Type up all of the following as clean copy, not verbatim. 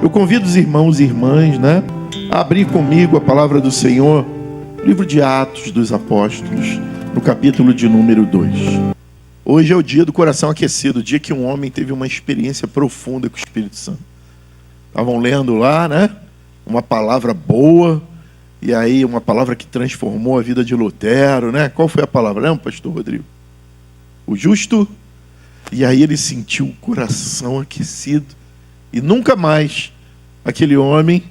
Eu convido os irmãos e irmãs, né, a abrir comigo a palavra do Senhor, livro de Atos dos Apóstolos, no capítulo de número 2. Hoje é o dia do coração aquecido, o dia que um homem teve uma experiência profunda com o Espírito Santo. Estavam lendo lá, né, uma palavra boa, e aí uma palavra que transformou a vida de Lutero, né? Qual foi a palavra, lembra, pastor Rodrigo? O justo. E aí ele sentiu o coração aquecido. E nunca mais aquele homem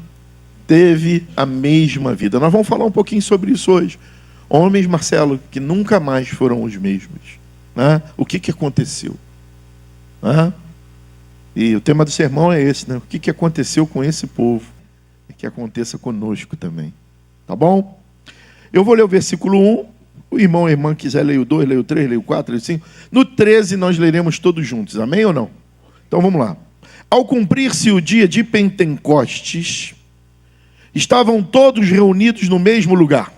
teve a mesma vida. Nós vamos falar um pouquinho sobre isso hoje. Homens, Marcelo, que nunca mais foram os mesmos, né? O que aconteceu? Né? E o tema do sermão é esse, né? O que aconteceu com esse povo? E que aconteça conosco também. Tá bom? Eu vou ler o versículo 1. O irmão ou a irmã quiser ler o 2, ler o 3, ler o 4, ler o 5. No 13 nós leremos todos juntos. Amém ou não? Então vamos lá. Ao cumprir-se o dia de Pentecostes, estavam todos reunidos no mesmo lugar.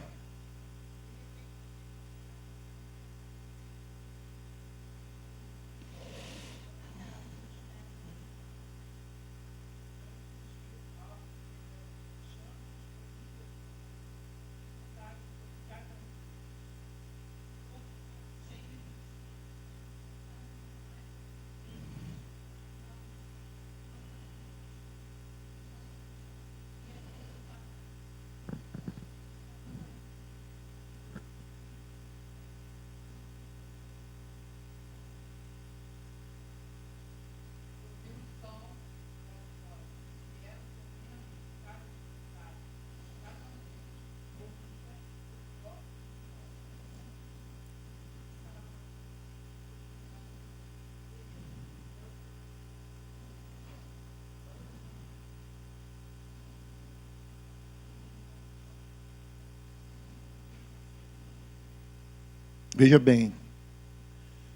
Veja bem,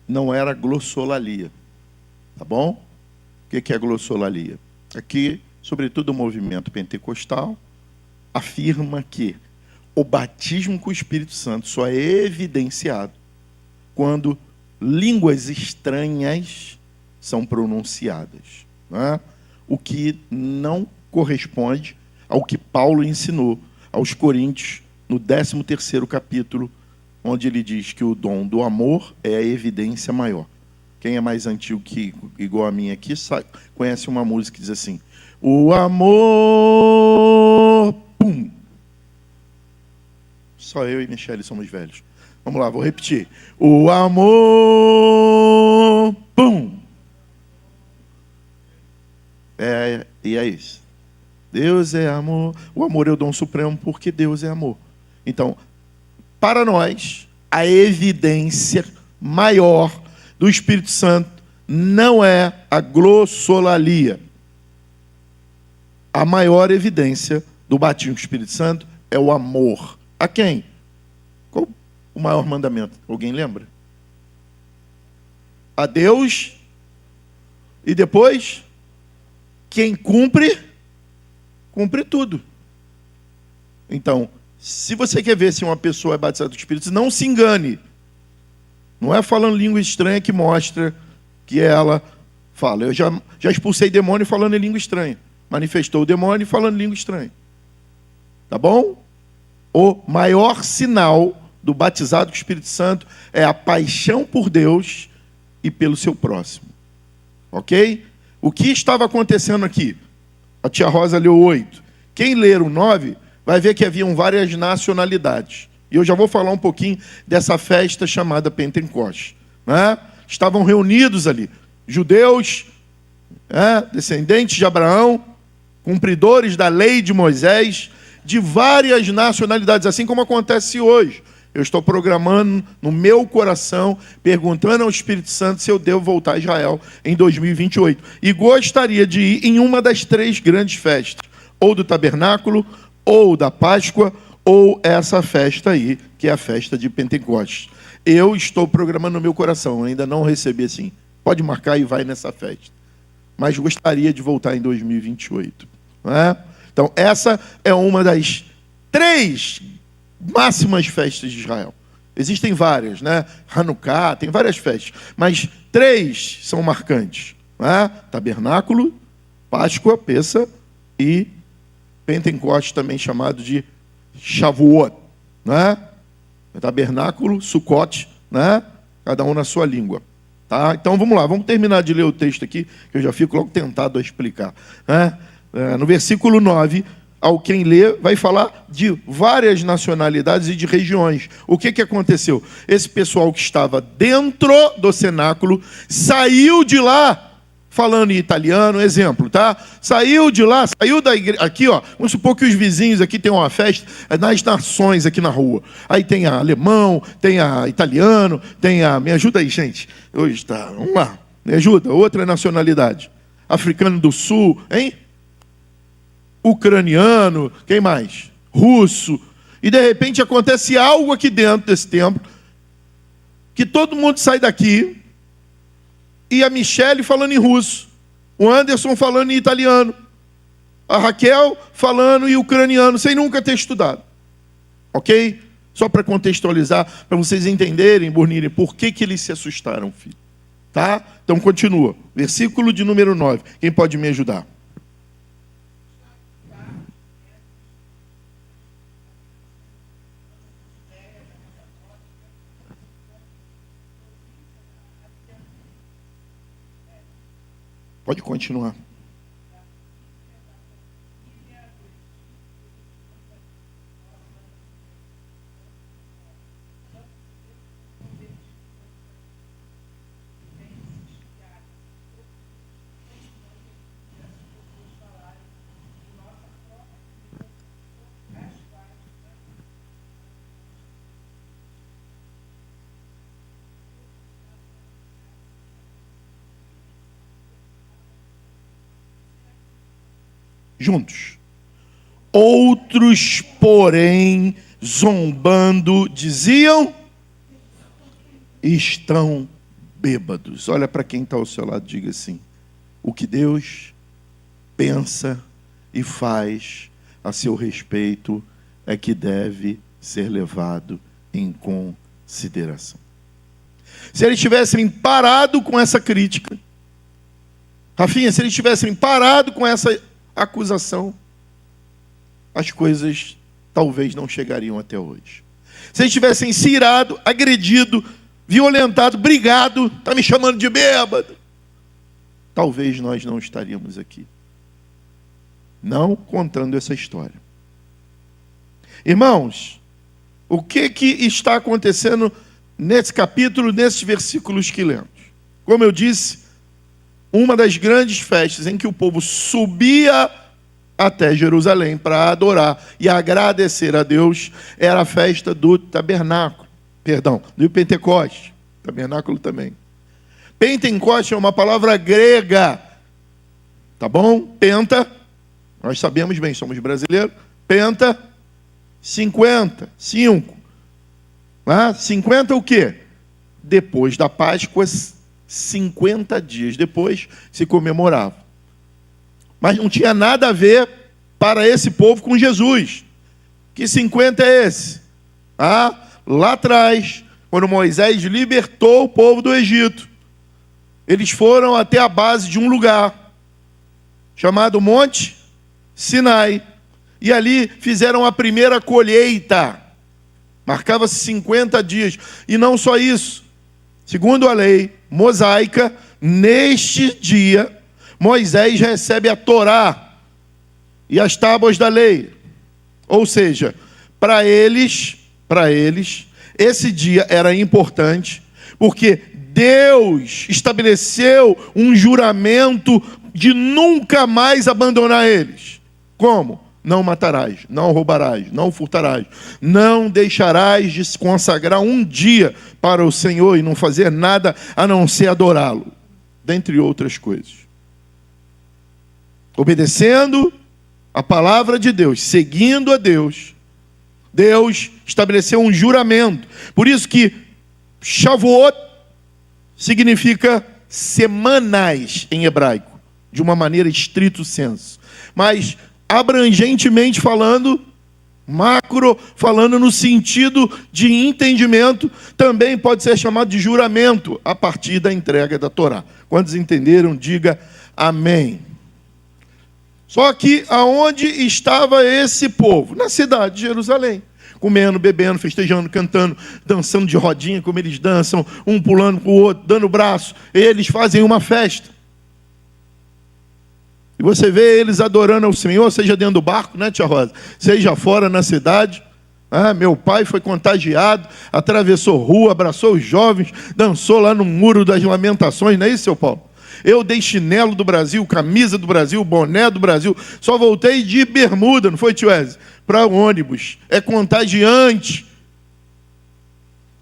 não era glossolalia, tá bom? O que é glossolalia? Aqui, sobretudo o movimento pentecostal, afirma que o batismo com o Espírito Santo só é evidenciado quando línguas estranhas são pronunciadas, né? O que não corresponde ao que Paulo ensinou aos Coríntios no 13º capítulo, onde ele diz que o dom do amor é a evidência maior. Quem é mais antigo que igual a mim aqui conhece uma música que diz assim: o amor, pum. Só eu e Michele somos velhos. Vamos lá, vou repetir. O amor, pum. E é isso. Deus é amor. O amor é o dom supremo porque Deus é amor. Então, para nós, a evidência maior do Espírito Santo não é a glossolalia. A maior evidência do batismo com o Espírito Santo é o amor. A quem? Qual o maior mandamento? Alguém lembra? A Deus. E depois, quem cumpre, cumpre tudo. Então, se você quer ver se uma pessoa é batizada do Espírito Santo, não se engane. Não é falando língua estranha que mostra que ela fala. Eu já expulsei demônio falando em língua estranha. Manifestou o demônio falando em língua estranha. Tá bom? O maior sinal do batizado com o Espírito Santo é a paixão por Deus e pelo seu próximo. Ok? O que estava acontecendo aqui? A tia Rosa leu 8. Quem ler o 9... vai ver que haviam várias nacionalidades. E eu já vou falar um pouquinho dessa festa chamada Pentecostes, né? Estavam reunidos ali judeus, descendentes de Abraão, cumpridores da lei de Moisés, de várias nacionalidades, assim como acontece hoje. Eu estou programando no meu coração, perguntando ao Espírito Santo se eu devo voltar a Israel em 2028. E gostaria de ir em uma das 3 grandes festas, ou do tabernáculo, ou da Páscoa, ou essa festa aí, que é a festa de Pentecostes. Eu estou programando no meu coração, ainda não recebi assim. Pode marcar e vai nessa festa. Mas gostaria de voltar em 2028. Não é? Então, essa é uma das 3 máximas festas de Israel. Existem várias, né? Hanukkah, tem várias festas. Mas 3 são marcantes. Não é? Tabernáculo, Páscoa, Pessa e Pentecostes, também chamado de Shavuot, né? Tabernáculo, Sucote, né? Cada um na sua língua. Tá? Então vamos lá, vamos terminar de ler o texto aqui, que eu já fico logo tentado a explicar. Né? No versículo 9, ao quem lê, vai falar de várias nacionalidades e de regiões. O que aconteceu? Esse pessoal que estava dentro do cenáculo saiu de lá falando em italiano, exemplo, tá? Saiu de lá, saiu da igreja, aqui, ó, vamos supor que os vizinhos aqui tem uma festa nas nações aqui na rua. Aí tem a alemão, tem a italiano, tem a... Me ajuda aí, gente. Hoje está, vamos lá, me ajuda. Outra nacionalidade. Africano do Sul, hein? Ucraniano, quem mais? Russo. E de repente acontece algo aqui dentro desse templo, que todo mundo sai daqui, e a Michele falando em russo, o Anderson falando em italiano, a Raquel falando em ucraniano, sem nunca ter estudado. Ok? Só para contextualizar, para vocês entenderem, Bornirem, por que eles se assustaram, filho. Tá? Então continua. Versículo de número 9. Quem pode me ajudar? Pode continuar. Juntos. Outros, porém, zombando, diziam: estão bêbados. Olha para quem está ao seu lado, diga assim: o que Deus pensa e faz a seu respeito é que deve ser levado em consideração. Se eles tivessem parado com essa crítica, Rafinha, se eles tivessem parado com essa acusação, as coisas talvez não chegariam até hoje. Se eles tivessem se irado, agredido, violentado, brigado, está me chamando de bêbado, talvez nós não estaríamos aqui, não contando essa história. Irmãos, o que está acontecendo nesse capítulo, nesses versículos que lemos? Como eu disse, uma das grandes festas em que o povo subia até Jerusalém para adorar e agradecer a Deus era a festa do tabernáculo, do Pentecoste, tabernáculo também. Pentecoste é uma palavra grega, tá bom? Penta, nós sabemos bem, somos brasileiros, penta, 50, 5. 50 o quê? Depois da Páscoa, 50 dias depois se comemorava. Mas não tinha nada a ver para esse povo com Jesus. Que 50 é esse? Lá atrás, quando Moisés libertou o povo do Egito, eles foram até a base de um lugar chamado Monte Sinai. E ali fizeram a primeira colheita. Marcava-se 50 dias. E não só isso. Segundo a lei mosaica, neste dia, Moisés recebe a Torá e as tábuas da lei. Ou seja, para eles, esse dia era importante, porque Deus estabeleceu um juramento de nunca mais abandonar eles. Como? Não matarás, não roubarás, não furtarás, não deixarás de se consagrar um dia para o Senhor e não fazer nada a não ser adorá-lo, dentre outras coisas. Obedecendo a palavra de Deus, seguindo a Deus, Deus estabeleceu um juramento. Por isso que Shavuot significa semanas em hebraico, de uma maneira estrito senso. Mas abrangentemente falando, macro, falando no sentido de entendimento, também pode ser chamado de juramento a partir da entrega da Torá. Quantos entenderam, diga amém. Só que aonde estava esse povo? Na cidade de Jerusalém. Comendo, bebendo, festejando, cantando, dançando de rodinha, como eles dançam, um pulando para o outro, dando braço. Eles fazem uma festa. E você vê eles adorando ao Senhor, seja dentro do barco, né, tia Rosa? Seja fora na cidade. Meu pai foi contagiado, atravessou rua, abraçou os jovens, dançou lá no Muro das Lamentações, não é isso, seu Paulo? Eu dei chinelo do Brasil, camisa do Brasil, boné do Brasil. Só voltei de bermuda, não foi, tio Ezio? Para o ônibus. É contagiante.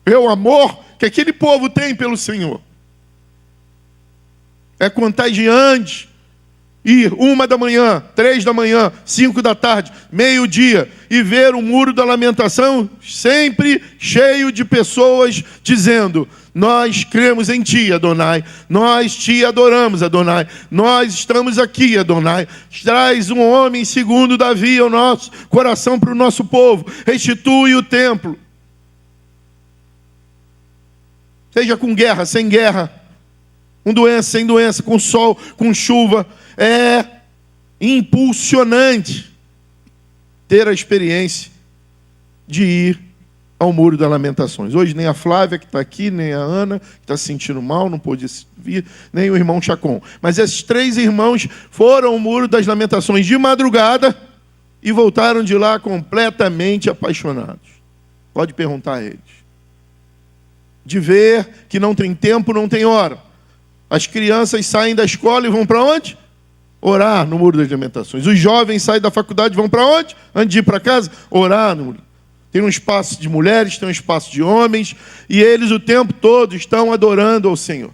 É o amor que aquele povo tem pelo Senhor. É contagiante. Ir 1h, 3h, 5h, meio-dia, e ver o Muro da Lamentação sempre cheio de pessoas dizendo: nós cremos em Ti, Adonai, nós Te adoramos, Adonai, nós estamos aqui, Adonai, traz um homem segundo Davi ao nosso coração, para o nosso povo, restitui o templo, seja com guerra, sem guerra, com doença, sem doença, com sol, com chuva. É impulsionante ter a experiência de ir ao Muro das Lamentações. Hoje nem a Flávia, que está aqui, nem a Ana, que está se sentindo mal, não pôde vir, nem o irmão Chacon. Mas esses 3 irmãos foram ao Muro das Lamentações de madrugada e voltaram de lá completamente apaixonados. Pode perguntar a eles. De ver que não tem tempo, não tem hora. As crianças saem da escola e vão para onde? Orar no Muro das Lamentações. Os jovens saem da faculdade e vão para onde? Antes de ir para casa? Orar no Muro. Tem um espaço de mulheres, tem um espaço de homens, e eles o tempo todo estão adorando ao Senhor.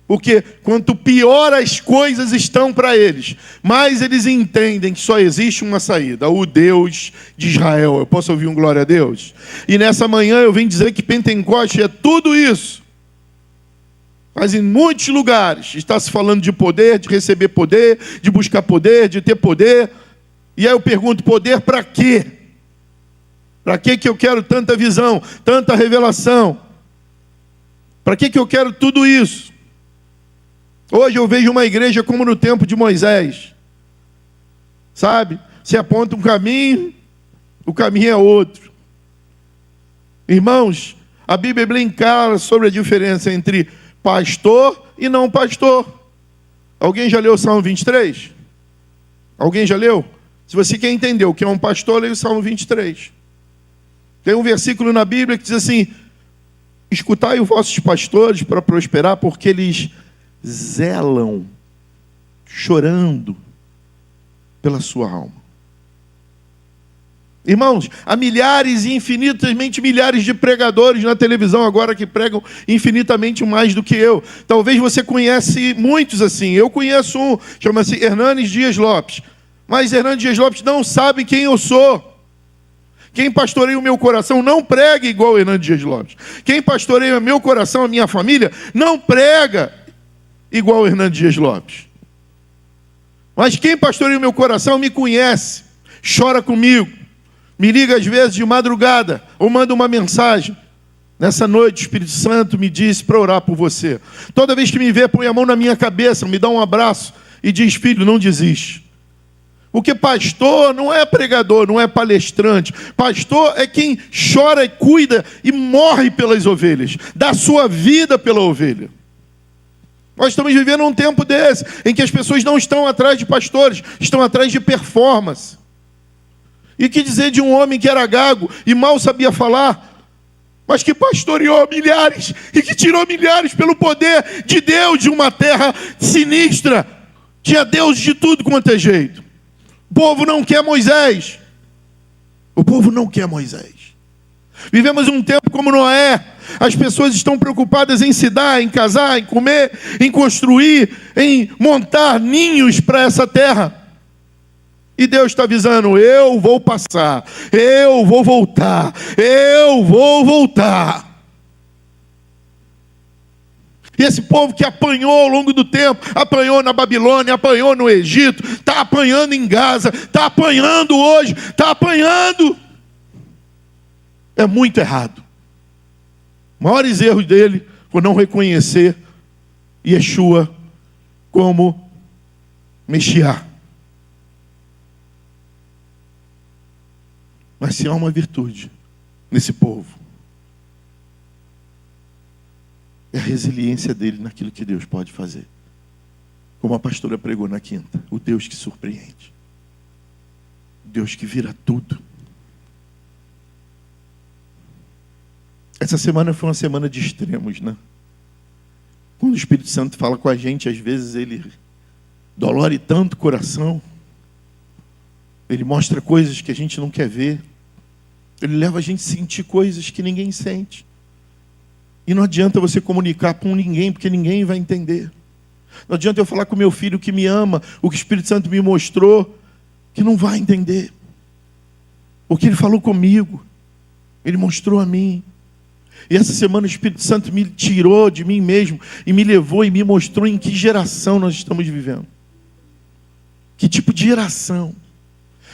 Porque quanto pior as coisas estão para eles, mais eles entendem que só existe uma saída: o Deus de Israel. Eu posso ouvir um glória a Deus? E nessa manhã eu vim dizer que Pentecoste é tudo isso. Mas em muitos lugares está se falando de poder, de receber poder, de buscar poder, de ter poder. E aí eu pergunto: poder para quê? Para que eu quero tanta visão, tanta revelação? Para que eu quero tudo isso? Hoje eu vejo uma igreja como no tempo de Moisés. Sabe? Se aponta um caminho, o caminho é outro. Irmãos, a Bíblia é bem clara sobre a diferença entre pastor e não pastor. Alguém já leu o Salmo 23? Alguém já leu? Se você quer entender o que é um pastor, leia o Salmo 23. Tem um versículo na Bíblia que diz assim: escutai os vossos pastores para prosperar, porque eles zelam, chorando pela sua alma. Irmãos, há milhares e infinitamente milhares de pregadores na televisão agora que pregam infinitamente mais do que eu. Talvez você conhece muitos assim. Eu conheço um, chama-se Hernanes Dias Lopes. Mas Hernanes Dias Lopes não sabe quem eu sou. Quem pastoreia o meu coração não prega igual Hernanes Dias Lopes. Quem pastoreia o meu coração, a minha família, não prega igual Hernanes Dias Lopes. Mas quem pastoreia o meu coração me conhece, chora comigo. Me liga às vezes de madrugada, ou manda uma mensagem. Nessa noite o Espírito Santo me disse para orar por você. Toda vez que me vê, põe a mão na minha cabeça, me dá um abraço e diz: filho, não desiste. Porque pastor não é pregador, não é palestrante. Pastor é quem chora e cuida e morre pelas ovelhas, dá sua vida pela ovelha. Nós estamos vivendo um tempo desse, em que as pessoas não estão atrás de pastores, estão atrás de performance. E que dizer de um homem que era gago e mal sabia falar, mas que pastoreou milhares e que tirou milhares pelo poder de Deus de uma terra sinistra. Tinha Deus de tudo quanto é jeito. O povo não quer Moisés. O povo não quer Moisés. Vivemos um tempo como Noé. As pessoas estão preocupadas em se dar, em casar, em comer, em construir, em montar ninhos para essa terra. E Deus está avisando: eu vou passar, eu vou voltar, eu vou voltar. E esse povo que apanhou ao longo do tempo, apanhou na Babilônia, apanhou no Egito, está apanhando em Gaza, está apanhando hoje, está apanhando. É muito errado. Os maiores erros dele foi não reconhecer Yeshua como Messias. Mas se há uma virtude nesse povo, é a resiliência dele naquilo que Deus pode fazer. Como a pastora pregou na quinta, o Deus que surpreende. O Deus que vira tudo. Essa semana foi uma semana de extremos, né? Quando o Espírito Santo fala com a gente, às vezes ele dolore tanto o coração. Ele mostra coisas que a gente não quer ver. Ele leva a gente a sentir coisas que ninguém sente. E não adianta você comunicar com ninguém, porque ninguém vai entender. Não adianta eu falar com meu filho que me ama, o que o Espírito Santo me mostrou, que não vai entender. O que ele falou comigo, ele mostrou a mim. E essa semana o Espírito Santo me tirou de mim mesmo e me levou e me mostrou em que geração nós estamos vivendo. Que tipo de geração.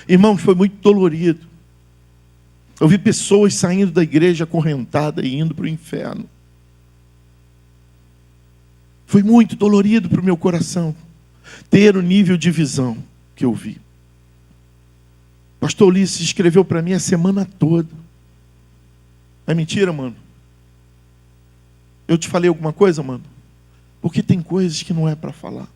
Irmãos, foi muito dolorido. Eu vi pessoas saindo da igreja acorrentada e indo para o inferno. Foi muito dolorido para o meu coração ter o nível de visão que eu vi. Pastor Ulisses escreveu para mim a semana toda. É mentira, mano? Eu te falei alguma coisa, mano? Porque tem coisas que não é para falar.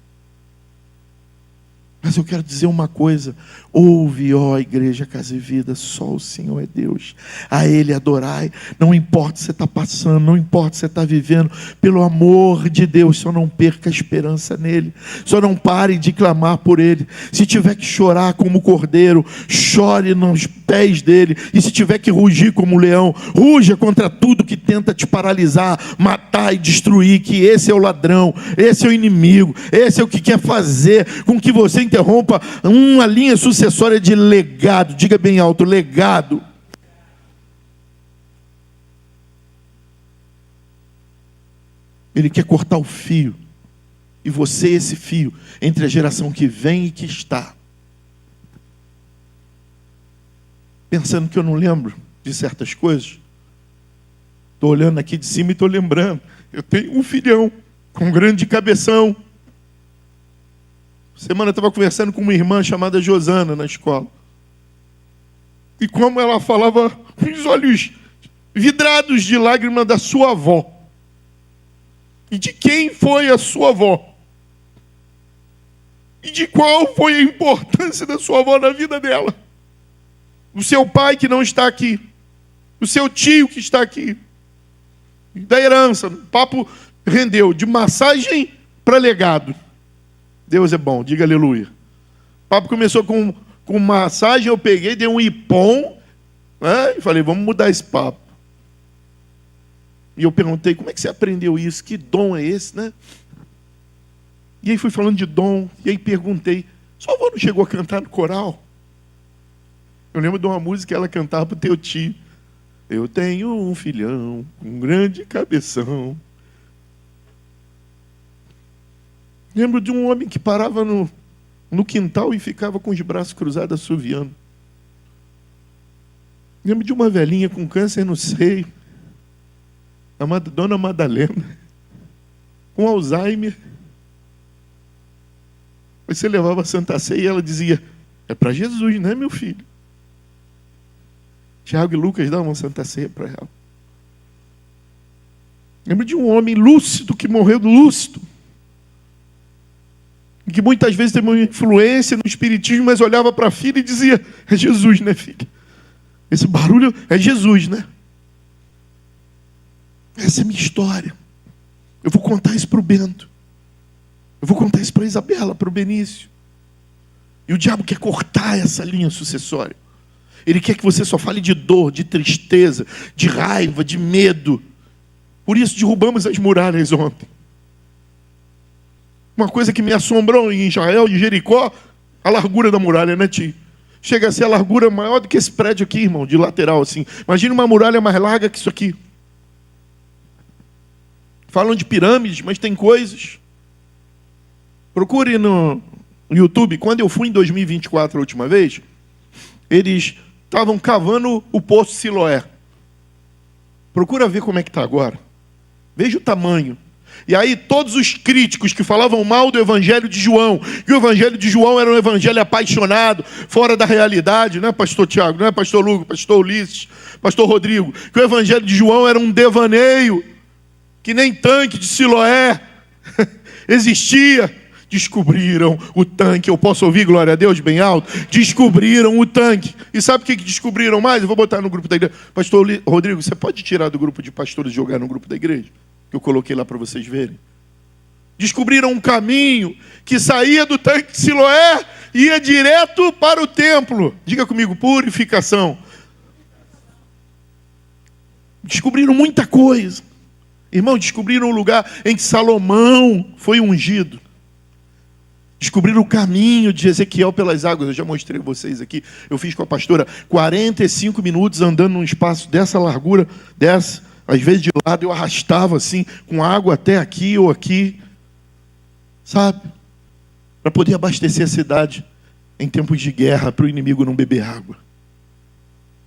Mas eu quero dizer uma coisa: ouve, ó igreja Casa e Vida, só o Senhor é Deus, a Ele adorai, não importa o que você está passando, não importa o que você está vivendo, pelo amor de Deus, só não perca a esperança nele, só não pare de clamar por Ele. Se tiver que chorar como cordeiro, chore nos pés dele, e se tiver que rugir como leão, ruja contra tudo que tenta te paralisar, matar e destruir, que esse é o ladrão, esse é o inimigo, esse é o que quer fazer com que você interrompa uma linha sucessória de legado. Diga bem alto, legado. Ele quer cortar o fio, e você esse fio, entre a geração que vem e que está. Pensando que eu não lembro de certas coisas. Estou olhando aqui de cima e estou lembrando. Eu tenho um filhão com um grande cabeção. Semana eu estava conversando com uma irmã chamada Josana na escola. E como ela falava com os olhos vidrados de lágrima da sua avó. E de quem foi a sua avó. E de qual foi a importância da sua avó na vida dela. O seu pai que não está aqui. O seu tio que está aqui. Da herança. O papo rendeu de massagem para legado. Deus é bom, diga aleluia. O papo começou com massagem, eu peguei, dei um ipom, né, e falei, vamos mudar esse papo. E eu perguntei, como é que você aprendeu isso? Que dom é esse, né? E aí fui falando de dom, e aí perguntei, sua avó não chegou a cantar no coral? Eu lembro de uma música que ela cantava para o teu tio. Eu tenho um filhão, um grande cabeção. Lembro de um homem que parava no quintal e ficava com os braços cruzados assoviando. Lembro de uma velhinha com câncer no seio, a Dona Madalena, com Alzheimer. Você levava a Santa Ceia e ela dizia, é para Jesus, né, meu filho? Tiago e Lucas davam Santa Ceia para ela. Lembro de um homem lúcido que morreu lúcido. Que muitas vezes teve uma influência no espiritismo, mas olhava para a filha e dizia, é Jesus, né, filha? Esse barulho é Jesus, né? Essa é a minha história. Eu vou contar isso para o Bento. Eu vou contar isso para a Isabela, para o Benício. E o diabo quer cortar essa linha sucessória. Ele quer que você só fale de dor, de tristeza, de raiva, de medo. Por isso derrubamos as muralhas ontem. Uma coisa que me assombrou em Israel, em Jericó, a largura da muralha, né, tio? Chega a ser a largura maior do que esse prédio aqui, irmão, de lateral, assim. Imagina uma muralha mais larga que isso aqui. Falam de pirâmides, mas tem coisas. Procure no YouTube. Quando eu fui em 2024 a última vez, eles estavam cavando o poço Siloé. Procura ver como é que está agora. Veja o tamanho. E aí todos os críticos que falavam mal do Evangelho de João, que o Evangelho de João era um evangelho apaixonado, fora da realidade, não é pastor Tiago, não é pastor Lugo, pastor Ulisses, pastor Rodrigo, que o Evangelho de João era um devaneio, que nem tanque de Siloé existia. Descobriram o tanque. Eu posso ouvir, glória a Deus, bem alto? Descobriram o tanque. E sabe o que descobriram mais? Eu vou botar no grupo da igreja. Pastor Rodrigo, você pode tirar do grupo de pastores e jogar no grupo da igreja? Que eu coloquei lá para vocês verem. Descobriram um caminho que saía do tanque de Siloé e ia direto para o templo. Diga comigo, purificação. Descobriram muita coisa. Irmão, descobriram o lugar em que Salomão foi ungido. Descobriram o caminho de Ezequiel pelas águas. Eu já mostrei a vocês aqui. Eu fiz com a pastora 45 minutos andando num espaço dessa largura, dessa. Às vezes de lado eu arrastava assim, com água até aqui ou aqui. Sabe? Para poder abastecer a cidade em tempos de guerra, para o inimigo não beber água.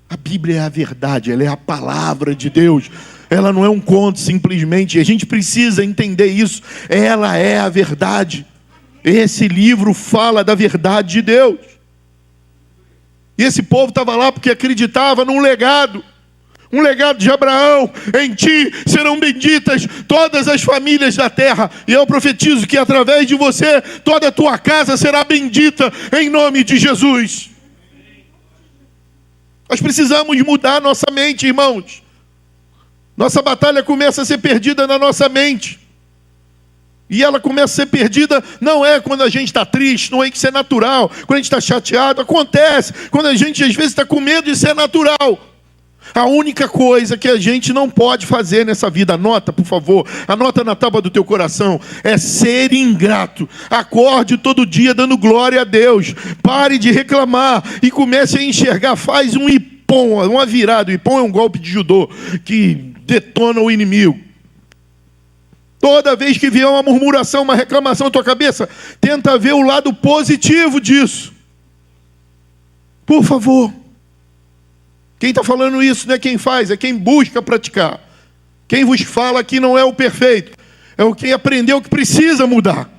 A Bíblia é a verdade, ela é a palavra de Deus. Ela não é um conto simplesmente. E a gente precisa entender isso. Ela é a verdade. Esse livro fala da verdade de Deus. E esse povo estava lá porque acreditava num legado. Um legado de Abraão. Em ti serão benditas todas as famílias da terra. E eu profetizo que através de você, toda a tua casa será bendita em nome de Jesus. Nós precisamos mudar nossa mente, irmãos. Nossa batalha começa a ser perdida na nossa mente. E ela começa a ser perdida, não é quando a gente está triste, não é que isso é natural. Quando a gente está chateado, acontece. Quando a gente às vezes está com medo, isso é natural. A única coisa que a gente não pode fazer nessa vida, anota por favor, anota na tábua do teu coração, é ser ingrato. Acorde todo dia dando glória a Deus. Pare de reclamar e comece a enxergar. Faz um ipom, uma virada. O ipom é um golpe de judô que detona o inimigo. Toda vez que vier uma murmuração, uma reclamação na tua cabeça, tenta ver o lado positivo disso. Por favor. Quem está falando isso não é quem faz, é quem busca praticar. Quem vos fala aqui não é o perfeito, é o quem aprendeu que precisa mudar.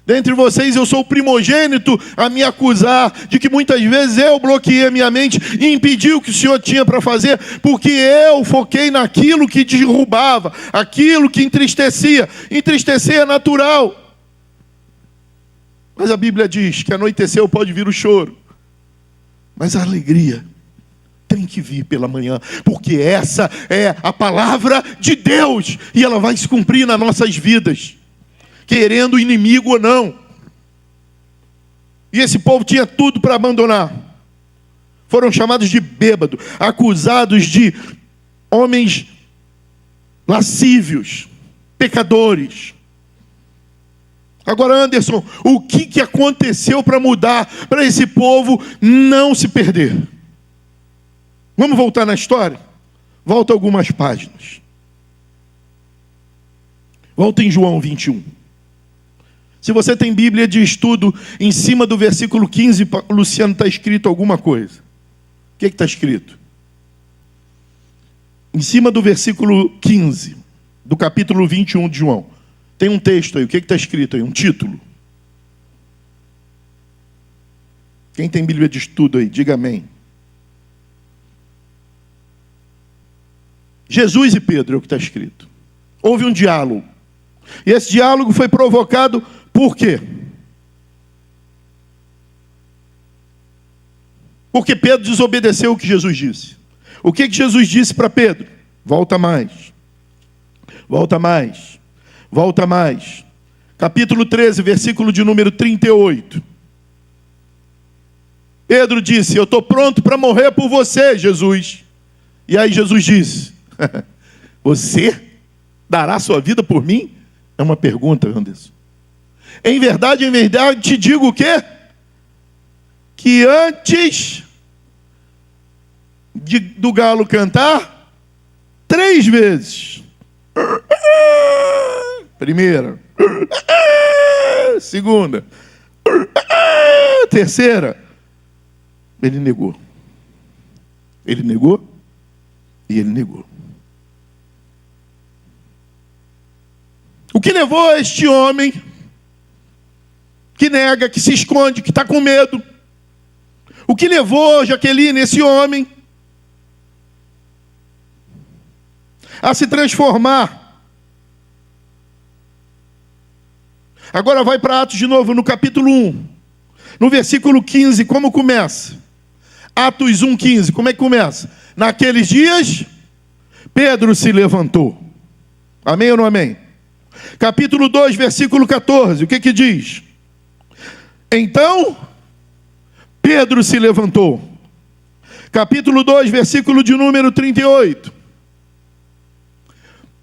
Dentre vocês eu sou o primogênito a me acusar de que muitas vezes eu bloqueei a minha mente e impedi o que o Senhor tinha para fazer, porque eu foquei naquilo que derrubava, aquilo que entristecia. Entristecer é natural. Mas a Bíblia diz que anoiteceu pode vir o choro, mas a alegria tem que vir pela manhã, porque essa é a palavra de Deus e ela vai se cumprir nas nossas vidas. Querendo o inimigo ou não. E esse povo tinha tudo para abandonar. Foram chamados de bêbado, acusados de homens lascívios, pecadores. Agora, Anderson, o que aconteceu para mudar, para esse povo não se perder? Vamos voltar na história? Volta algumas páginas. Volta em João 21. Se você tem Bíblia de estudo, em cima do versículo 15, Luciano, está escrito alguma coisa. O que está escrito? Em cima do versículo 15, do capítulo 21 de João, tem um texto aí. O que está escrito aí? Um título. Quem tem Bíblia de estudo aí, diga amém. Jesus e Pedro é o que está escrito. Houve um diálogo. E esse diálogo foi provocado por quê? Porque Pedro desobedeceu o que Jesus disse. O que Jesus disse para Pedro? Volta mais. Volta mais. Volta mais. Capítulo 13, versículo de número 38. Pedro disse: eu estou pronto para morrer por você, Jesus. E aí Jesus disse: você dará sua vida por mim? É uma pergunta, Anderson. Em verdade, te digo o quê? Que antes do galo cantar, 3 vezes. Primeira. Segunda. Terceira. Ele negou. Ele negou e ele negou. O que levou este homem que nega, que se esconde, que está com medo? O que levou Jaqueline, esse homem, a se transformar? Agora vai para Atos de novo, no capítulo 1, no versículo 15, como começa? Atos 1,15, como é que começa? Naqueles dias, Pedro se levantou. Amém ou não amém? Capítulo 2, versículo 14, o que que diz? Então, Pedro se levantou. Capítulo 2, versículo de número 38.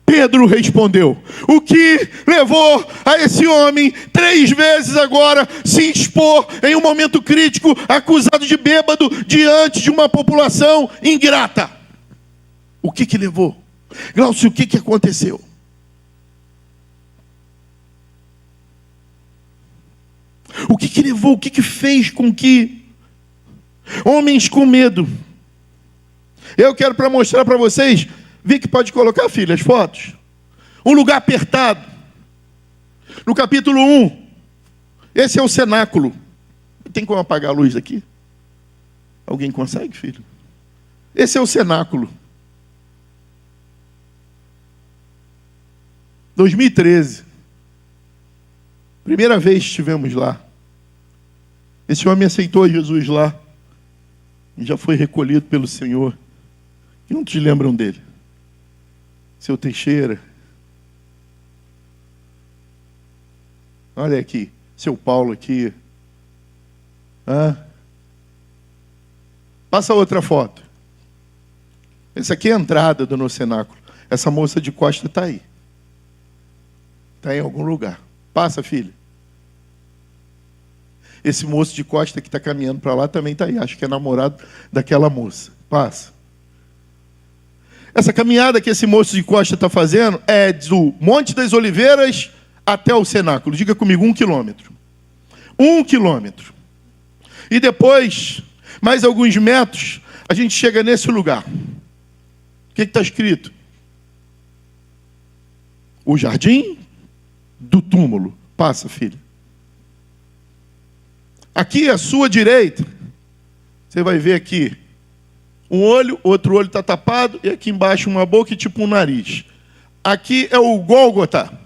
Pedro respondeu: o que levou a esse homem 3 vezes agora se expor em um momento crítico, acusado de bêbado, diante de uma população ingrata? O que levou? Glaucio, o que aconteceu? O que levou? O que fez com que homens com medo? Eu quero para mostrar para vocês. Vicky, pode colocar, filha, as fotos. Um lugar apertado. No capítulo 1. Esse é o cenáculo. Tem como apagar a luz daqui? Alguém consegue, filho? Esse é o cenáculo. 2013. Primeira vez que estivemos lá. Esse homem aceitou Jesus lá. E já foi recolhido pelo Senhor. E não te lembram dele? Seu Teixeira. Olha aqui. Seu Paulo aqui. Passa outra foto. Essa aqui é a entrada do nosso cenáculo. Essa moça de costa está aí. Está em algum lugar. Passa, filha. Esse moço de costa que está caminhando para lá também está aí. Acho que é namorado daquela moça. Passa. Essa caminhada que esse moço de costa está fazendo é do Monte das Oliveiras até o cenáculo. Diga comigo, 1 quilômetro. 1 quilômetro. E depois, mais alguns metros, a gente chega nesse lugar. O que está escrito? O jardim do túmulo. Passa, filho. Aqui à sua direita, você vai ver aqui um olho, outro olho está tapado, e aqui embaixo uma boca e tipo um nariz. Aqui é o Gólgota.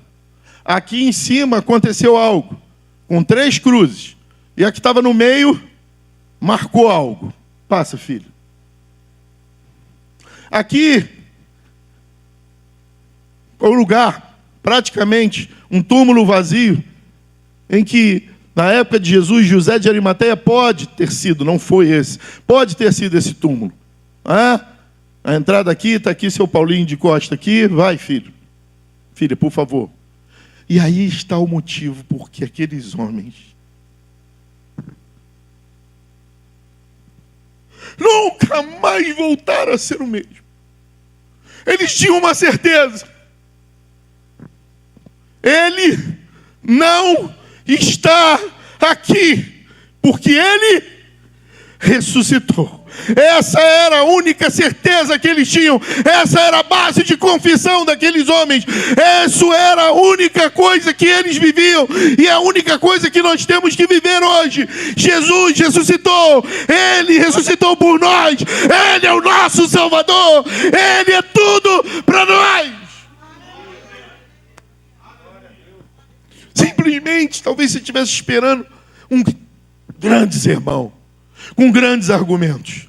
Aqui em cima aconteceu algo, com 3 cruzes. E a que estava no meio, marcou algo. Passa, filho. Aqui, é o lugar, praticamente, um túmulo vazio, em que, na época de Jesus, José de Arimateia pode ter sido, não foi esse, pode ter sido esse túmulo. A entrada aqui, está aqui seu Paulinho de Costa aqui, vai, filho. Filha, por favor. E aí está o motivo porque aqueles homens nunca mais voltaram a ser o mesmo. Eles tinham uma certeza. Ele não está aqui, porque ele ressuscitou. Essa era a única certeza que eles tinham. Essa era a base de confissão daqueles homens. Essa era a única coisa que eles viviam. E é a única coisa que nós temos que viver hoje. Jesus ressuscitou. Ele ressuscitou por nós. Ele é o nosso Salvador. Ele é tudo para nós. Simplesmente, talvez você estivesse esperando um grande sermão, com grandes argumentos.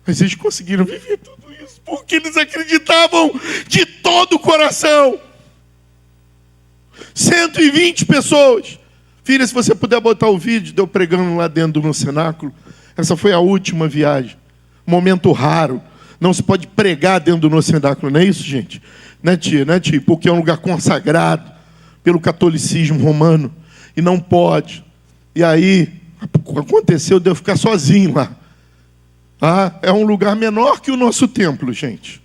Mas eles conseguiram viver tudo isso, porque eles acreditavam de todo o coração. 120 pessoas. Filha, se você puder botar o vídeo de eu pregando lá dentro do cenáculo. Essa foi a última viagem. Momento raro. Não se pode pregar dentro do cenáculo, não é isso, gente? Né, tia? Né, tia? Porque é um lugar consagrado pelo catolicismo romano. E não pode. E aí, aconteceu de eu ficar sozinho lá. É um lugar menor que o nosso templo, gente.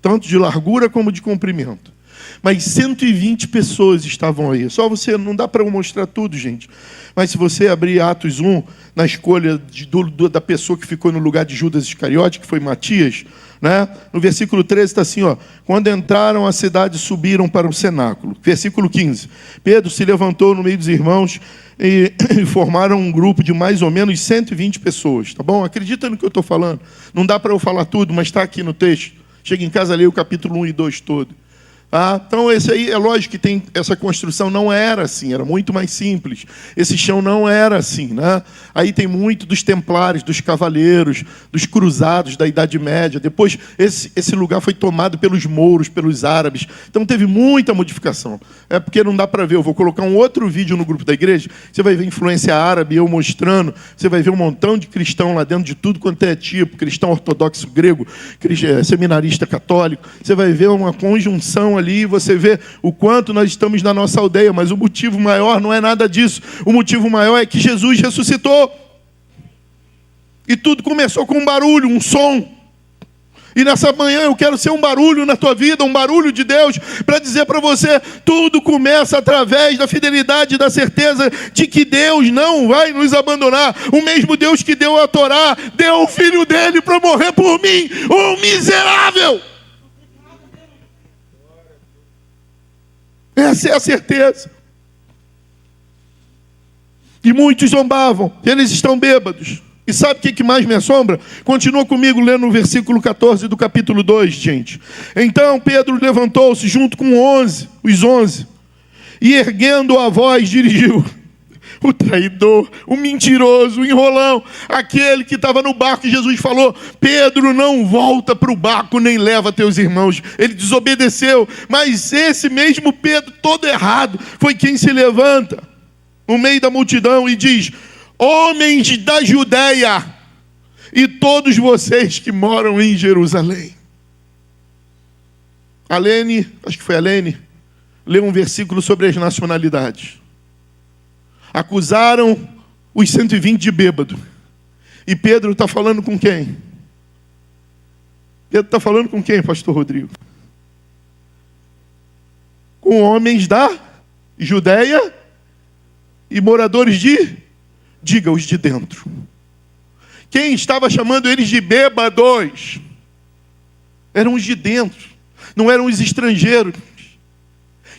Tanto de largura como de comprimento. Mas 120 pessoas estavam aí. Só você, não dá para eu mostrar tudo, gente. Mas se você abrir Atos 1, na escolha da pessoa que ficou no lugar de Judas Iscariote, que foi Matias, né? No versículo 13 está assim, ó: quando entraram a cidade, subiram para o cenáculo. Versículo 15: Pedro se levantou no meio dos irmãos e formaram um grupo de mais ou menos 120 pessoas, tá bom? Acredita no que eu estou falando. Não dá para eu falar tudo, mas está aqui no texto. Chega em casa, leia o capítulo 1 e 2 todo. Então, esse aí, é lógico que tem essa construção, não era assim, era muito mais simples. Esse chão não era assim, né? Aí tem muito dos templários, dos cavaleiros, dos cruzados da Idade Média. Depois, esse lugar foi tomado pelos mouros, pelos árabes. Então, teve muita modificação. É porque não dá para ver. Eu vou colocar um outro vídeo no grupo da igreja. Você vai ver influência árabe, eu mostrando. Você vai ver um montão de cristão lá dentro, de tudo quanto é tipo. Cristão ortodoxo grego, seminarista católico. Você vai ver uma conjunção ali, você vê o quanto nós estamos na nossa aldeia, mas o motivo maior não é nada disso. O motivo maior é que Jesus ressuscitou. E tudo começou com um barulho, um som. E nessa manhã eu quero ser um barulho na tua vida, um barulho de Deus, para dizer para você, tudo começa através da fidelidade e da certeza de que Deus não vai nos abandonar. O mesmo Deus que deu a Torá, deu o Filho dele para morrer por mim, um miserável. Essa é a certeza. E muitos zombavam, eles estão bêbados. E sabe o que mais me assombra? Continua comigo lendo o versículo 14 do capítulo 2, gente. Então Pedro levantou-se junto com os 11, e erguendo a voz dirigiu: o traidor, o mentiroso, o enrolão, aquele que estava no barco, e Jesus falou: Pedro, não volta para o barco, nem leva teus irmãos. Ele desobedeceu, mas esse mesmo Pedro, todo errado, foi quem se levanta no meio da multidão e diz: homens da Judéia e todos vocês que moram em Jerusalém. Alene, acho que foi Alene, leu um versículo sobre as nacionalidades. Acusaram os 120 de bêbado. E Pedro está falando com quem? Pedro está falando com quem, pastor Rodrigo? Com homens da Judéia e moradores de... Diga, os de dentro. Quem estava chamando eles de bêbados? Eram os de dentro. Não eram os estrangeiros.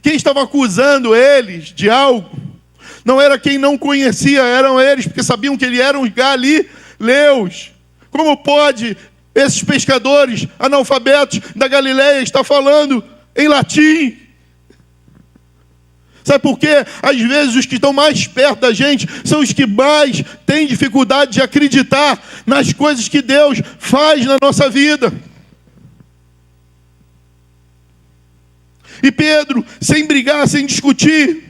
Quem estava acusando eles de algo não era quem não conhecia, eram eles, porque sabiam que eles eram os galileus. Como pode esses pescadores analfabetos da Galileia estar falando em latim? Sabe por quê? Às vezes os que estão mais perto da gente são os que mais têm dificuldade de acreditar nas coisas que Deus faz na nossa vida. E Pedro, sem brigar, sem discutir,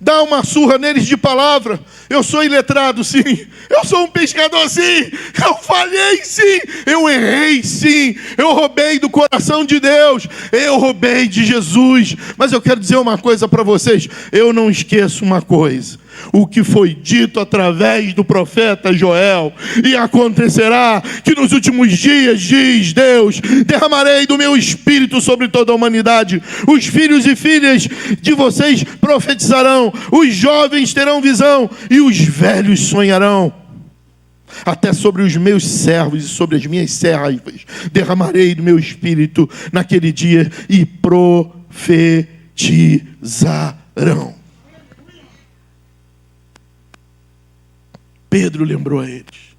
dá uma surra neles de palavra. Eu sou iletrado, sim. Eu sou um pescador, sim. Eu falhei, sim. Eu errei, sim. Eu roubei do coração de Deus. Eu roubei de Jesus. Mas eu quero dizer uma coisa para vocês. Eu não esqueço uma coisa. O que foi dito através do profeta Joel. E acontecerá que nos últimos dias, diz Deus, derramarei do meu espírito sobre toda a humanidade. Os filhos e filhas de vocês profetizarão. Os jovens terão visão. E os velhos sonharão. Até sobre os meus servos e sobre as minhas servas derramarei do meu espírito naquele dia e profetizarão. Pedro lembrou a eles.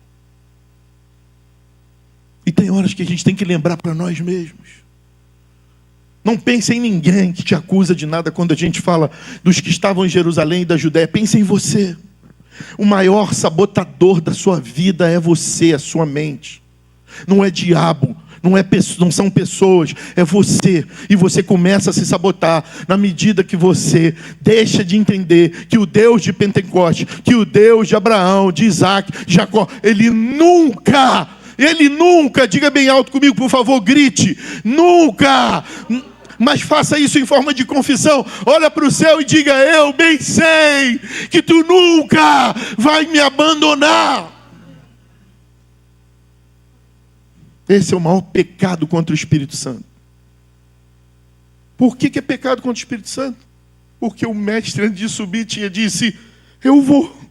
E tem horas que a gente tem que lembrar para nós mesmos. Não pense em ninguém que te acusa de nada quando a gente fala dos que estavam em Jerusalém e da Judéia. Pense em você. O maior sabotador da sua vida é você, a sua mente. Não é diabo. Não são pessoas, é você. E você começa a se sabotar na medida que você deixa de entender que o Deus de Pentecoste, que o Deus de Abraão, de Isaac, de Jacó, Ele nunca, diga bem alto comigo, por favor, grite, nunca, mas faça isso em forma de confissão. Olha para o céu e diga: eu bem sei que tu nunca vai me abandonar. Esse é o maior pecado contra o Espírito Santo. Por que é pecado contra o Espírito Santo? Porque o mestre, antes de subir, disse: eu vou.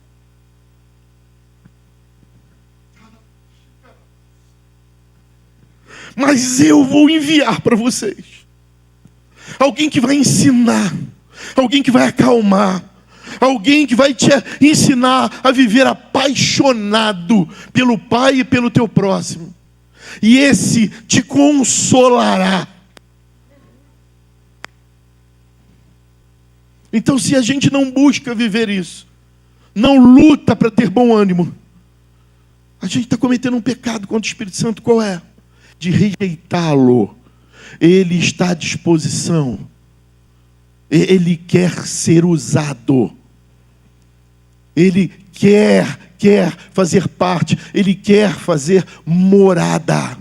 Mas eu vou enviar para vocês alguém que vai ensinar, alguém que vai acalmar, alguém que vai te ensinar a viver apaixonado pelo Pai e pelo teu próximo. E esse te consolará. Então, se a gente não busca viver isso, não luta para ter bom ânimo, a gente está cometendo um pecado contra o Espírito Santo. Qual é? De rejeitá-lo. Ele está à disposição. Ele quer ser usado. Ele quer fazer parte. Ele quer fazer morada.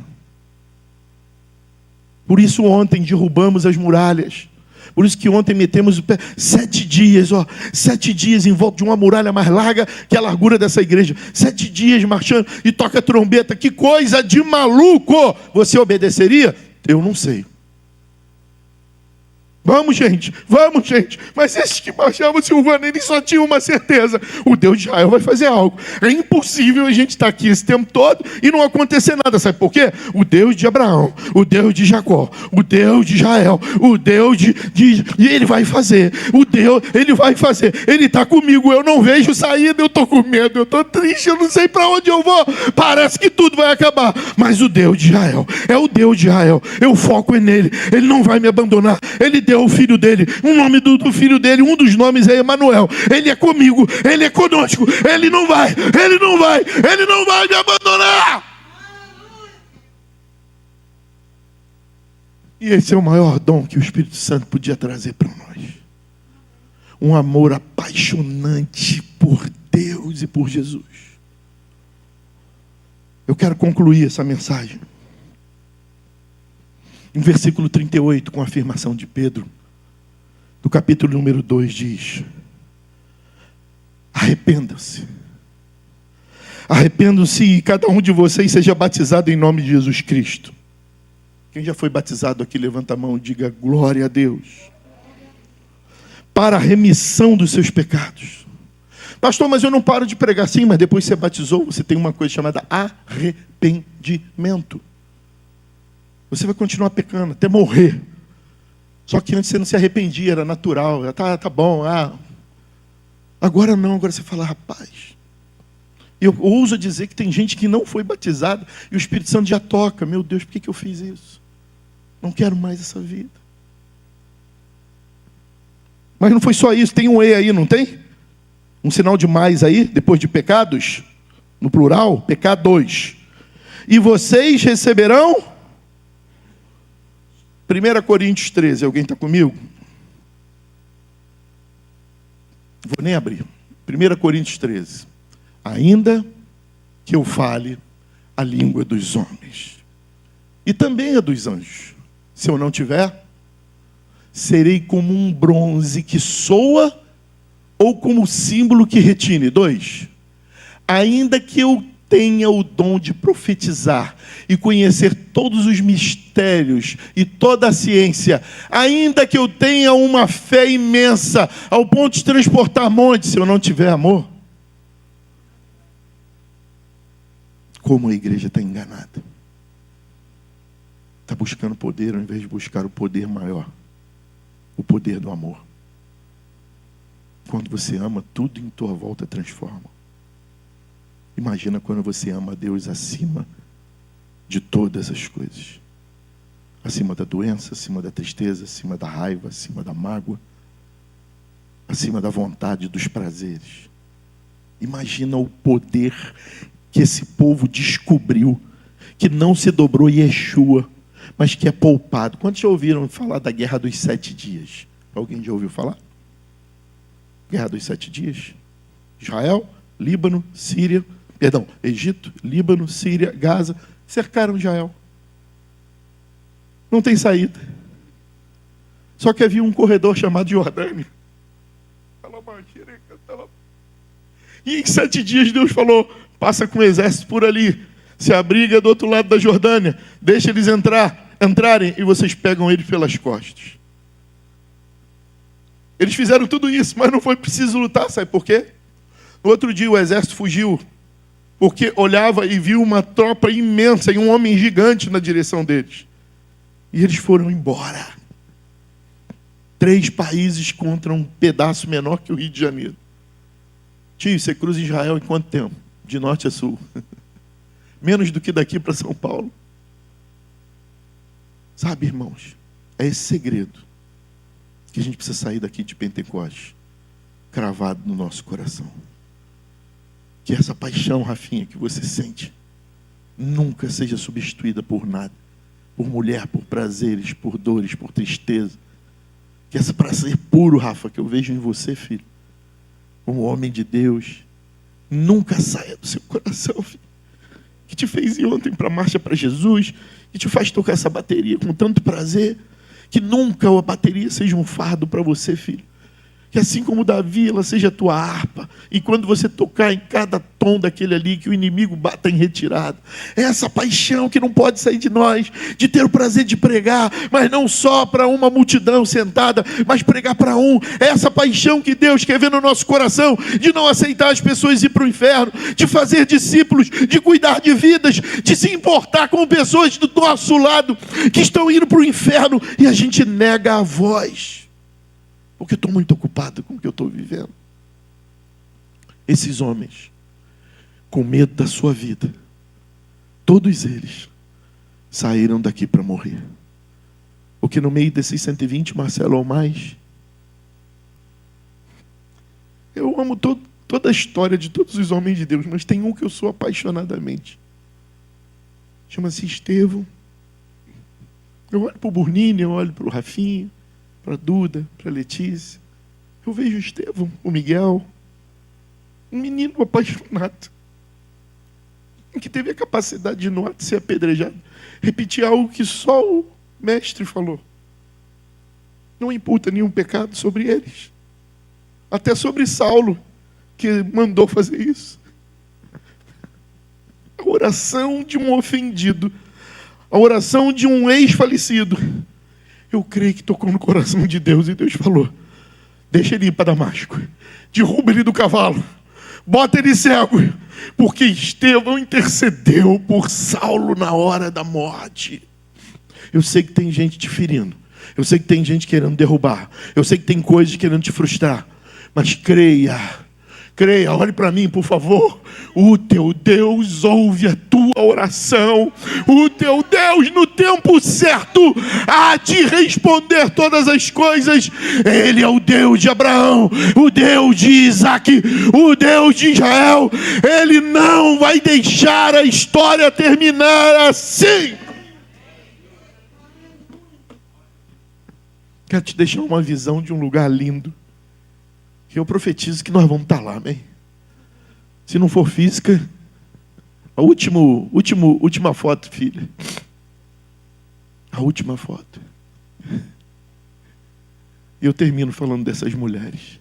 Por isso ontem derrubamos as muralhas. Por isso que ontem metemos o pé 7 dias, 7 dias em volta de uma muralha mais larga que a largura dessa igreja. 7 dias marchando e toca trombeta. Que coisa de maluco! Você obedeceria? Eu não sei. Vamos, gente. Mas esses que marchavam, Silvana, eles só tinham uma certeza: o Deus de Israel vai fazer algo. É impossível a gente estar aqui esse tempo todo e não acontecer nada. Sabe por quê? O Deus de Abraão, o Deus de Jacó, o Deus de Israel, o Deus e Ele vai fazer. Ele vai fazer. Ele está comigo. Eu não vejo saída, eu estou com medo, eu estou triste, eu não sei para onde eu vou. Parece que tudo vai acabar. Mas o Deus de Israel é o Deus de Israel. Eu foco nele. Ele não vai me abandonar. Ele deu o filho dele, o nome do filho dele, um dos nomes é Emanuel. Ele é comigo, ele é conosco. Ele não vai me abandonar. E esse é o maior dom que o Espírito Santo podia trazer para nós. Um amor apaixonante por Deus e por Jesus. Eu quero concluir essa mensagem em versículo 38, com a afirmação de Pedro, do capítulo número 2, diz: arrependam-se. Arrependam-se e cada um de vocês seja batizado em nome de Jesus Cristo. Quem já foi batizado aqui, levanta a mão e diga glória a Deus. Para a remissão dos seus pecados. Pastor, mas eu não paro de pregar. Sim, mas depois que você batizou, você tem uma coisa chamada arrependimento. Você vai continuar pecando até morrer. Só que antes você não se arrependia, era natural. Tá bom. Agora não, agora você fala: rapaz. Eu ouso dizer que tem gente que não foi batizada e o Espírito Santo já toca. Meu Deus, por que eu fiz isso? Não quero mais essa vida. Mas não foi só isso, tem um E aí, não tem? Um sinal de mais aí, depois de pecados, no plural, pecados. E vocês receberão 1 Coríntios 13, alguém está comigo? Vou nem abrir. 1 Coríntios 13. Ainda que eu fale a língua dos homens e também a dos anjos, se eu não tiver, serei como um bronze que soa ou como símbolo que retine. 2. Ainda que eu tenha o dom de profetizar e conhecer todos os mistérios e toda a ciência, ainda que eu tenha uma fé imensa ao ponto de transportar montes, se eu não tiver amor, como a igreja está enganada. Está buscando poder ao invés de buscar o poder maior, o poder do amor. Quando você ama, tudo em tua volta transforma. Imagina quando você ama a Deus acima de todas as coisas. Acima da doença, acima da tristeza, acima da raiva, acima da mágoa, acima da vontade, dos prazeres. Imagina o poder que esse povo descobriu, que não se dobrou Yeshua, mas que é poupado. Quantos já ouviram falar da Guerra dos 7 Dias? Alguém já ouviu falar? Guerra dos 7 Dias? Israel, Líbano, Síria, Egito, Líbano, Síria, Gaza, cercaram Israel. Não tem saída. Só que havia um corredor chamado Jordânia. E em 7 dias Deus falou: passa com o exército por ali, se abriga do outro lado da Jordânia, deixa eles entrarem e vocês pegam eles pelas costas. Eles fizeram tudo isso, mas não foi preciso lutar, sabe por quê? No outro dia o exército fugiu, porque olhava e viu uma tropa imensa e um homem gigante na direção deles. E eles foram embora. 3 países contra um pedaço menor que o Rio de Janeiro. Tio, você cruza Israel em quanto tempo? De norte a sul. Menos do que daqui para São Paulo. Sabe, irmãos, é esse segredo que a gente precisa sair daqui de Pentecostes, cravado no nosso coração. Que essa paixão, Rafinha, que você sente, nunca seja substituída por nada. Por mulher, por prazeres, por dores, por tristeza. Que esse prazer puro, Rafa, que eu vejo em você, filho, como homem de Deus, nunca saia do seu coração, filho. Que te fez ir ontem para a marcha para Jesus, que te faz tocar essa bateria com tanto prazer, que nunca a bateria seja um fardo para você, filho. Que assim como Davi, ela seja a tua harpa, e quando você tocar em cada tom daquele ali, que o inimigo bata em retirada. É essa paixão que não pode sair de nós, de ter o prazer de pregar, mas não só para uma multidão sentada, mas pregar para um. É essa paixão que Deus quer ver no nosso coração, de não aceitar as pessoas ir para o inferno, de fazer discípulos, de cuidar de vidas, de se importar com pessoas do nosso lado, que estão indo para o inferno, e a gente nega a voz. Porque eu estou muito ocupado com o que eu estou vivendo. Esses homens, com medo da sua vida, todos eles saíram daqui para morrer. Porque no meio desses 120, Marcelo, ou mais, eu amo toda a história de todos os homens de Deus, mas tem um que eu sou apaixonadamente. Chama-se Estevão. Eu olho para o Burnini, eu olho para o Rafinha, para a Duda, para a Letícia. Eu vejo o Estevão, o Miguel, um menino apaixonado, que teve a capacidade de, no ato de ser apedrejado, repetir algo que só o mestre falou. Não imputa nenhum pecado sobre eles. Até sobre Saulo, que mandou fazer isso. A oração de um ofendido, a oração de um ex-falecido, eu creio que tocou no coração de Deus, e Deus falou: deixa ele ir para Damasco, derruba ele do cavalo, bota ele cego, porque Estevão intercedeu por Saulo na hora da morte. Eu sei que tem gente te ferindo, eu sei que tem gente querendo derrubar, eu sei que tem coisas querendo te frustrar, mas creia, olhe para mim, por favor. O teu Deus ouve a tua oração. O teu Deus, no tempo certo, há de responder todas as coisas. Ele é o Deus de Abraão, o Deus de Isaac, o Deus de Israel. Ele não vai deixar a história terminar assim. Quero te deixar uma visão de um lugar lindo, que eu profetizo que nós vamos estar lá, amém? Se não for física, a última foto, filha. A última foto. E eu termino falando dessas mulheres.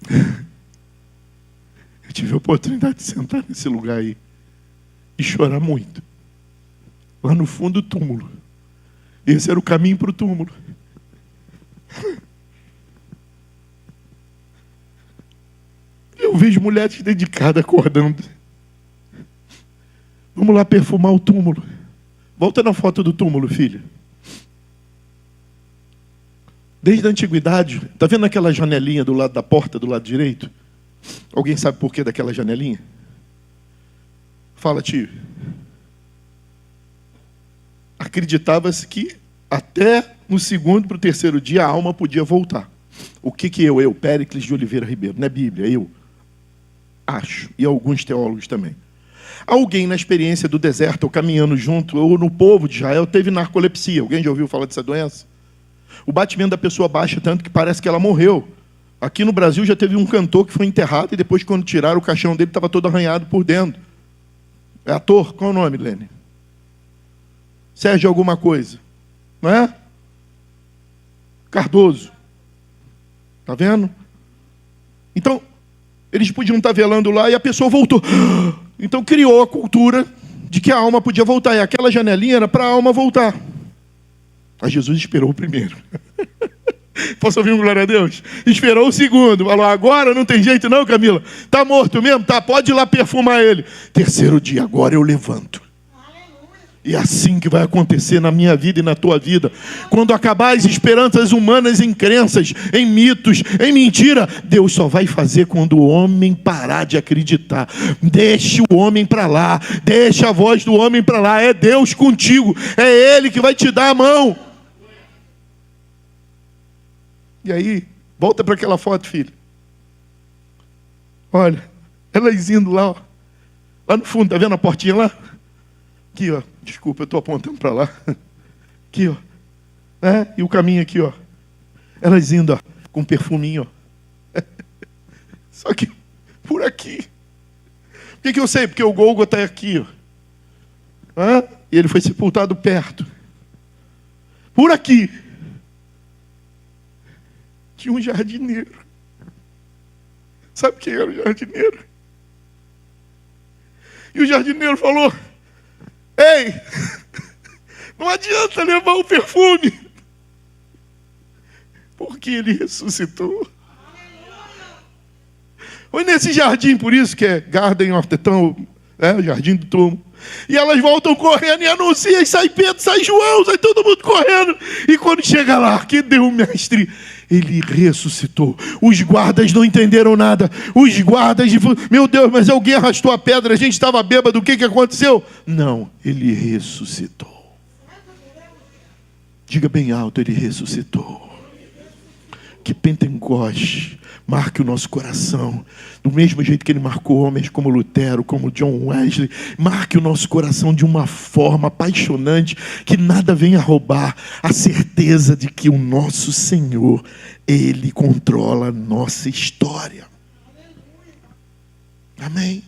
Eu tive a oportunidade de sentar nesse lugar aí e chorar muito. Lá no fundo do túmulo. Esse era o caminho para o túmulo. Eu vejo mulheres dedicadas acordando. Vamos lá perfumar o túmulo. Volta na foto do túmulo, filha. Desde a antiguidade, está vendo aquela janelinha do lado da porta, do lado direito? Alguém sabe por que daquela janelinha? Fala, tio. Acreditava-se que até no 2º para o 3º dia a alma podia voltar. O que eu, Péricles de Oliveira Ribeiro, não é Bíblia, eu acho, e alguns teólogos também. Alguém na experiência do deserto, ou caminhando junto, ou no povo de Israel, teve narcolepsia. Alguém já ouviu falar dessa doença? O batimento da pessoa baixa tanto que parece que ela morreu. Aqui no Brasil já teve um cantor que foi enterrado e depois, quando tiraram o caixão dele, estava todo arranhado por dentro. É ator? Qual é o nome, Lene? Sérgio alguma coisa. Não é? Cardoso. Está vendo? Então, eles podiam estar velando lá e a pessoa voltou. Então criou a cultura de que a alma podia voltar. E aquela janelinha era para a alma voltar. Mas Jesus esperou o primeiro. Posso ouvir um glória a Deus? Esperou o segundo. Falou, agora não tem jeito não, Camila. Está morto mesmo? Tá, pode ir lá perfumar ele. Terceiro dia, agora eu levanto. E é assim que vai acontecer na minha vida e na tua vida. Quando acabar as esperanças humanas em crenças, em mitos, em mentira, Deus só vai fazer quando o homem parar de acreditar. Deixe o homem para lá. Deixe a voz do homem para lá. É Deus contigo. É Ele que vai te dar a mão. E aí, volta para aquela foto, filho. Olha, elas indo lá, ó, lá no fundo, tá vendo a portinha lá? Aqui, ó. Desculpa, eu estou apontando para lá. Aqui, ó. E o caminho aqui, ó. Elas indo, ó, com um perfuminho, ó. Só que por aqui. Por que eu sei? Porque o Gólgota é aqui, ó. E ele foi sepultado perto. Por aqui tinha um jardineiro. Sabe quem era o jardineiro? E o jardineiro falou: ei, não adianta levar o perfume, porque ele ressuscitou. Foi nesse jardim, por isso que é Garden of the Tomb, o jardim do túmulo. E elas voltam correndo e anunciam, e sai Pedro, sai João, sai todo mundo correndo. E quando chega lá, que deu o mestre? Ele ressuscitou. Os guardas não entenderam nada. Os guardas, meu Deus, mas alguém arrastou a pedra, a gente estava bêbado, o que aconteceu? Não, ele ressuscitou. Diga bem alto, ele ressuscitou. Que Pentecoste marque o nosso coração, do mesmo jeito que ele marcou homens como Lutero, como John Wesley. Marque o nosso coração de uma forma apaixonante, que nada venha roubar a certeza de que o nosso Senhor, Ele controla a nossa história. Amém?